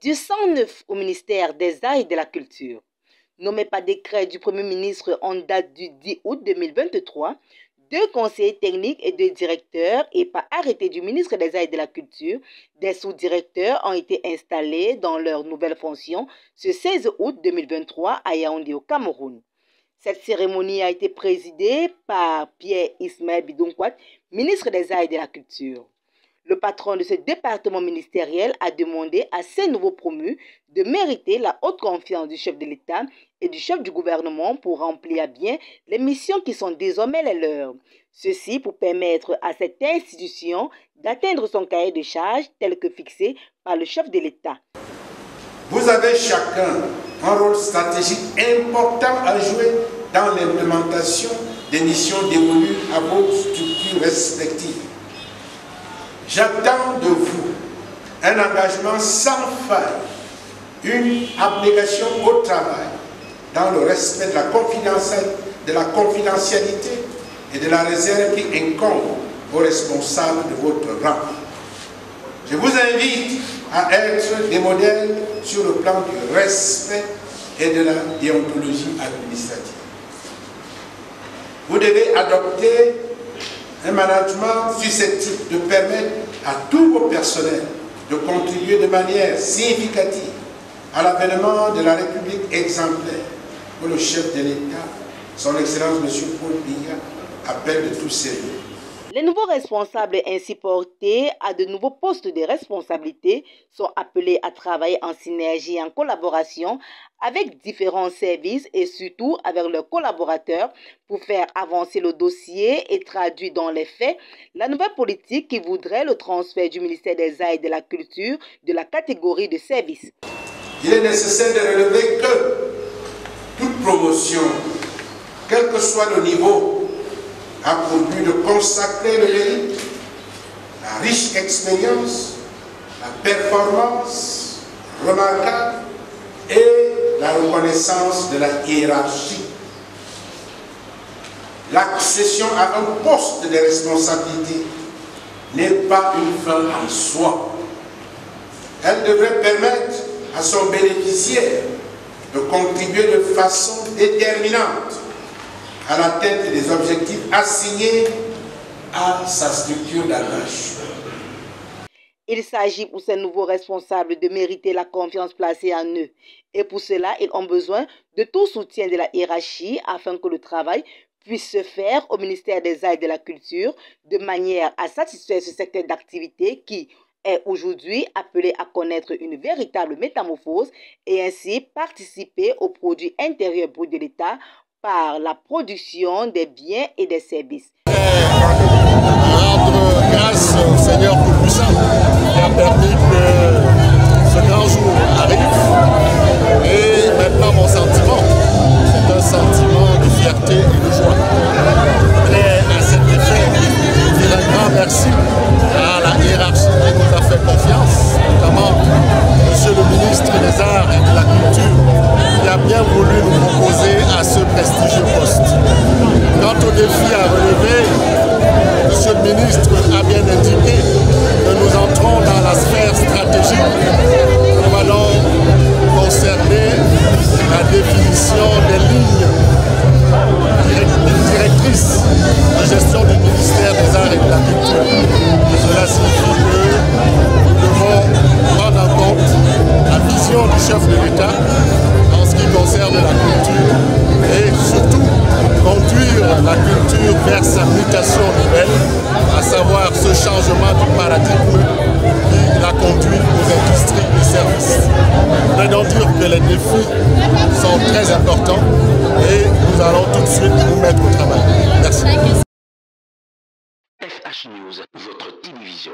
Du sang neuf au ministère des Arts et de la Culture. Nommé par décret du Premier ministre en date du 10 août 2023, 2 conseillers techniques et 2 directeurs, et par arrêté du ministre des Arts et de la Culture, des sous-directeurs ont été installés dans leurs nouvelles fonctions ce 16 août 2023 à Yaoundé au Cameroun. Cette cérémonie a été présidée par Pierre Ismaël Bidonkwat, ministre des Arts et de la Culture. Le patron de ce département ministériel a demandé à ces nouveaux promus de mériter la haute confiance du chef de l'État et du chef du gouvernement pour remplir à bien les missions qui sont désormais les leurs. Ceci pour permettre à cette institution d'atteindre son cahier de charges tel que fixé par le chef de l'État. Vous avez chacun un rôle stratégique important à jouer dans l'implémentation des missions dévolues à vos structures respectives. J'attends de vous un engagement sans faille, une abnégation au travail, dans le respect de la confidentialité et de la réserve qui incombe aux responsables de votre rang. Je vous invite à être des modèles sur le plan du respect et de la déontologie administrative. Vous devez adopter un management susceptible de permettre à tous vos personnels de contribuer de manière significative à l'avènement de la République exemplaire que le chef de l'État, son Excellence M. Paul Biya, appelle de tout sérieux. Les nouveaux responsables ainsi portés à de nouveaux postes de responsabilité sont appelés à travailler en synergie et en collaboration avec différents services et surtout avec leurs collaborateurs pour faire avancer le dossier et traduire dans les faits la nouvelle politique qui voudrait le transfert du ministère des Arts et de la Culture de la catégorie de services. Il est nécessaire de relever que toute promotion, quel que soit le niveau, a pour but de consacrer le mérite, la riche expérience, la performance remarquable et la reconnaissance de la hiérarchie. L'accession à un poste de responsabilité n'est pas une fin en soi. Elle devrait permettre à son bénéficiaire de contribuer de façon déterminante à l'atteinte des objectifs assignés à sa structure d'attache. Il s'agit pour ces nouveaux responsables de mériter la confiance placée en eux. Et pour cela, ils ont besoin de tout soutien de la hiérarchie afin que le travail puisse se faire au ministère des Arts et de la Culture de manière à satisfaire ce secteur d'activité qui est aujourd'hui appelé à connaître une véritable métamorphose et ainsi participer au produit intérieur brut de l'État par la production des biens et des services. Rendre grâce au Seigneur Tout-Puissant qui a permis que ce grand jour arrive. Et maintenant mon sentiment, c'est un sentiment de fierté et de joie. Je voudrais à cet effet dire un grand merci à la hiérarchie qui nous a fait confiance, notamment Monsieur le ministre des Arts et de la Culture, qui a bien voulu nous proposer à ce prestigieux poste. Quant au défi à relever, Monsieur le ministre a bien indiqué que nous entrons dans la sphère stratégique. Nous allons concerner la définition des lignes directrices de gestion du ministère des Arts et de la Culture. Cela signifie que nous devons prendre en compte la vision du chef de l'État en ce qui concerne la culture et surtout conduire la culture vers sa mutation nouvelle, à savoir ce changement du paradigme qui la conduit aux industries et services. Je voudrais donc dire que les défis sont très importants et nous allons tout de suite nous mettre au travail. Merci. FH News, votre télévision.